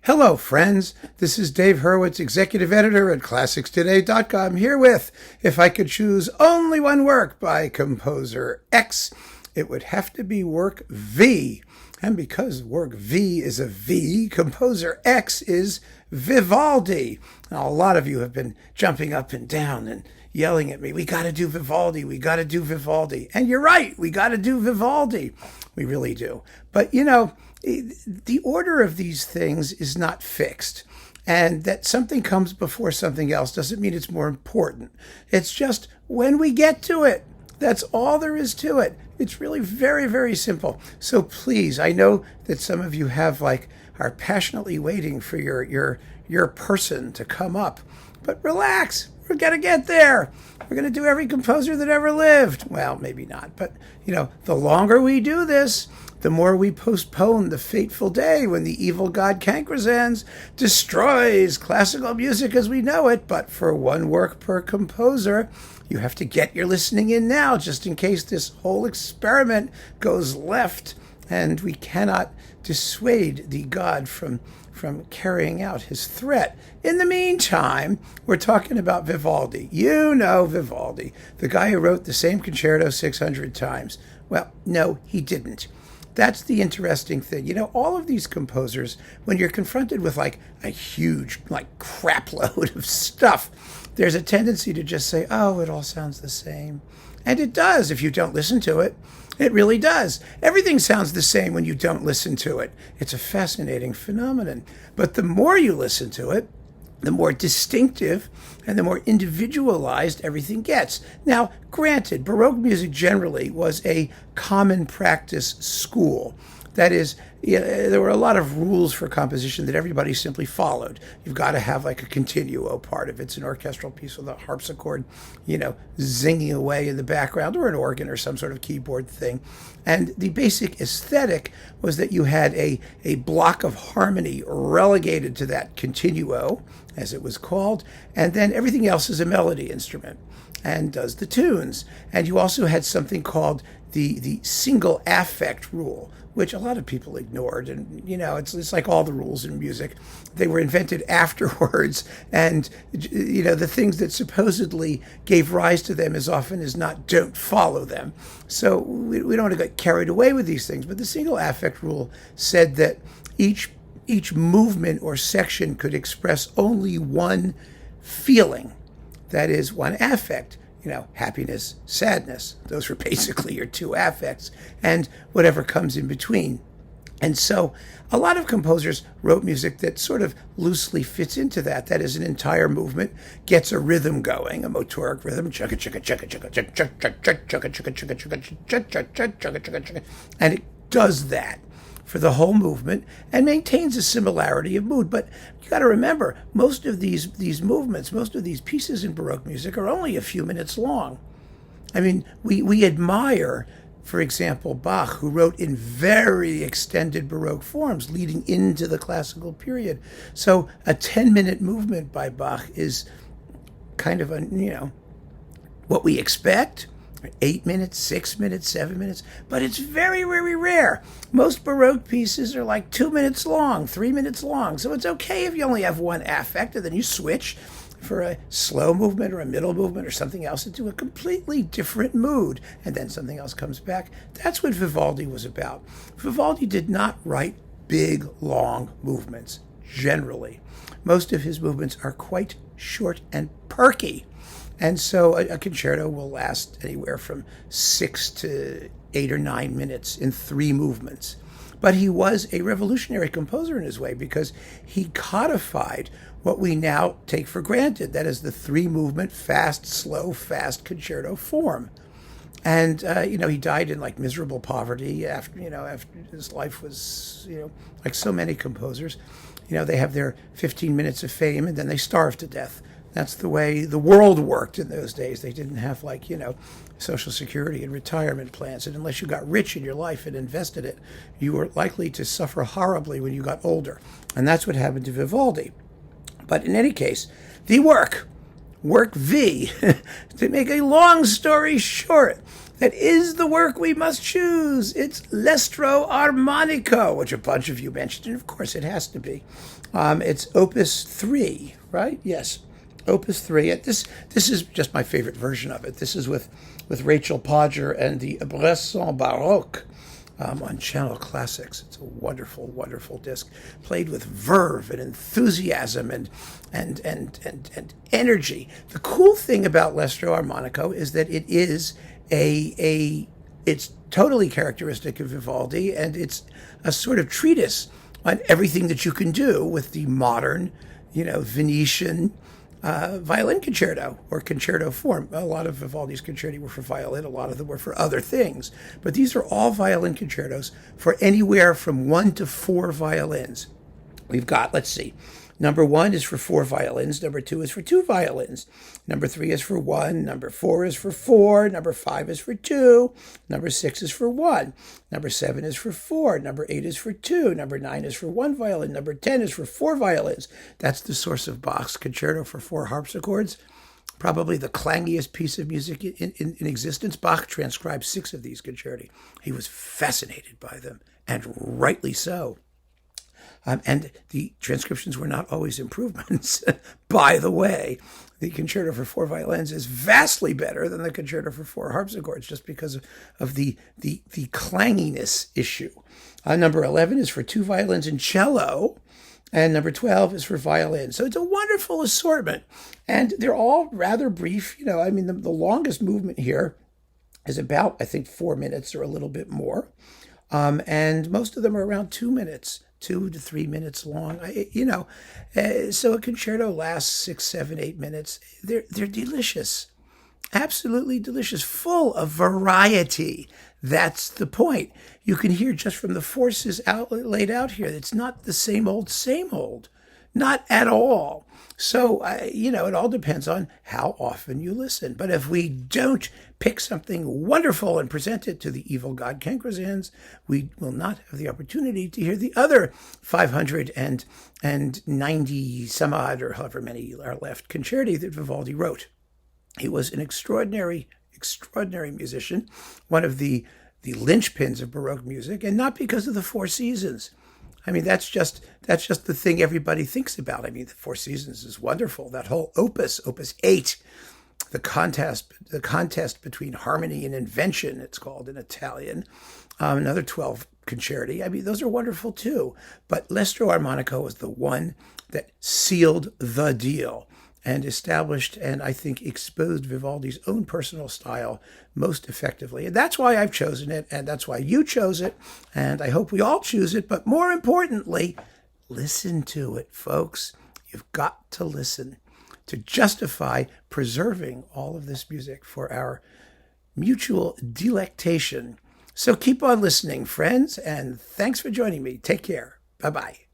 Hello, friends. This is Dave Hurwitz, executive editor at ClassicsToday.com, here with If I Could Choose Only One Work by Composer X, it would have to be work V. And because work V is a V, Composer X is Vivaldi. Now, a lot of you have been jumping up and down and yelling at me, we got to do Vivaldi, we got to do Vivaldi. And you're right, we got to do Vivaldi. We really do. But, you know, the order of these things is not fixed. And that something comes before something else doesn't mean it's more important. It's just when we get to it. That's all there is to it. It's really very, very simple. So please, I know that some of you are passionately waiting for your person to come up. But relax. We're going to get there. We're going to do every composer that ever lived. Well, maybe not. But, you know, the longer we do this, the more we postpone the fateful day when the evil god Cancresans destroys classical music as we know it. But for one work per composer, you have to get your listening in now, just in case this whole experiment goes left and we cannot dissuade the god from carrying out his threat. In the meantime, we're talking about Vivaldi. You know Vivaldi, the guy who wrote the same concerto 600 times. Well, no, he didn't. That's the interesting thing. You know, all of these composers, when you're confronted with like a huge crap load of stuff, there's a tendency to just say, oh, it all sounds the same. And it does if you don't listen to it. It really does. Everything sounds the same when you don't listen to it. It's a fascinating phenomenon. But the more you listen to it, the more distinctive and the more individualized everything gets. Now, granted, Baroque music generally was a common practice school. That is, there were a lot of rules for composition that everybody simply followed. You've got to have like a continuo part of it. It's an orchestral piece with a harpsichord, zinging away in the background, or an organ or some sort of keyboard thing. And the basic aesthetic was that you had a block of harmony relegated to that continuo, as it was called, and then everything else is a melody instrument and does the tunes. And you also had something called the single affect rule, which a lot of people ignored. And, it's like all the rules in music. They were invented afterwards. And, the things that supposedly gave rise to them as often as not don't follow them. So we don't want to get carried away with these things. But the single affect rule said that each movement or section could express only one feeling. That is, one affect. Happiness, sadness. Those were basically your two affects, and whatever comes in between. And so a lot of composers wrote music that sort of loosely fits into that. That is, an entire movement gets a rhythm going, a motoric rhythm, chugga chugga chugga chugga chugga chugga chugga chugga chugga chugga chugga chugga, and it does that for the whole movement and maintains a similarity of mood. But you got to remember, most of these movements, most of these pieces in Baroque music are only a few minutes long. I mean, we admire, for example, Bach, who wrote in very extended Baroque forms leading into the classical period. So a 10-minute movement by Bach is kind of what we expect. 8 minutes, 6 minutes, 7 minutes, but it's very, very rare. Most Baroque pieces are like 2 minutes long, 3 minutes long. So it's okay if you only have one affect, and then you switch for a slow movement or a middle movement or something else into a completely different mood, and then something else comes back. That's what Vivaldi was about. Vivaldi did not write big, long movements, generally. Most of his movements are quite short and perky. And so a concerto will last anywhere from 6 to 8 or 9 minutes in 3 movements. But he was a revolutionary composer in his way, because he codified what we now take for granted. That is the 3-movement, fast, slow, fast concerto form. And, he died in miserable poverty after his life was, like so many composers. They have their 15 minutes of fame and then they starve to death. That's the way the world worked in those days. They didn't have Social Security and retirement plans. And unless you got rich in your life and invested it, you were likely to suffer horribly when you got older. And that's what happened to Vivaldi. But in any case, the work V, to make a long story short, that is the work we must choose. It's L'Estro Armonico, which a bunch of you mentioned, and of course it has to be. It's Opus 3, right? Yes, Opus 3. This is just my favorite version of it. This is with Rachel Podger and the Bresson Baroque on Channel Classics. It's a wonderful, wonderful disc, played with verve and enthusiasm and energy. The cool thing about L'Estro Armonico is that it is it's totally characteristic of Vivaldi, and it's a sort of treatise on everything that you can do with the modern, Venetian violin concerto or concerto form. A lot of Vivaldi's concerti were for violin, a lot of them were for other things, but these are all violin concertos for anywhere from 1 to 4 violins. We've got, let's see, number 1 is for 4 violins, number 2 is for 2 violins, number 3 is for 1, number 4 is for 4, number 5 is for 2, number 6 is for 1, number 7 is for 4, number 8 is for 2, number 9 is for 1 violin, number 10 is for 4 violins. That's the source of Bach's concerto for 4 harpsichords, probably the clangiest piece of music in existence. Bach transcribed 6 of these concerti. He was fascinated by them, and rightly so. And the transcriptions were not always improvements. By the way, the concerto for 4 violins is vastly better than the concerto for 4 harpsichords, just because of the clanginess issue. Number 11 is for 2 violins and cello, and number 12 is for violin. So it's a wonderful assortment, and they're all rather brief. The longest movement here is about, I think, 4 minutes or a little bit more, and most of them are around 2 minutes. 2 to 3 minutes long, so a concerto lasts 6, 7, 8 minutes. They're delicious, absolutely delicious, full of variety. That's the point. You can hear just from the forces laid out here. It's not the same old, not at all. So, it all depends on how often you listen. But if we don't pick something wonderful and present it to the evil god Cancrozans, we will not have the opportunity to hear the other 590 some odd, or however many are left, concerti that Vivaldi wrote. He was an extraordinary musician, one of the linchpins of Baroque music, and not because of the 4 seasons. That's just the thing everybody thinks about. The 4 seasons is wonderful. That whole opus 8, the contest between harmony and invention, it's called in Italian. Another 12 concerti. Those are wonderful too. But L'Estro Armonico was the one that sealed the deal and established and I think exposed Vivaldi's own personal style most effectively. And that's why I've chosen it, and that's why you chose it, and I hope we all choose it. But more importantly, listen to it, folks. You've got to listen to justify preserving all of this music for our mutual delectation. So keep on listening, friends, and thanks for joining me. Take care. Bye-bye.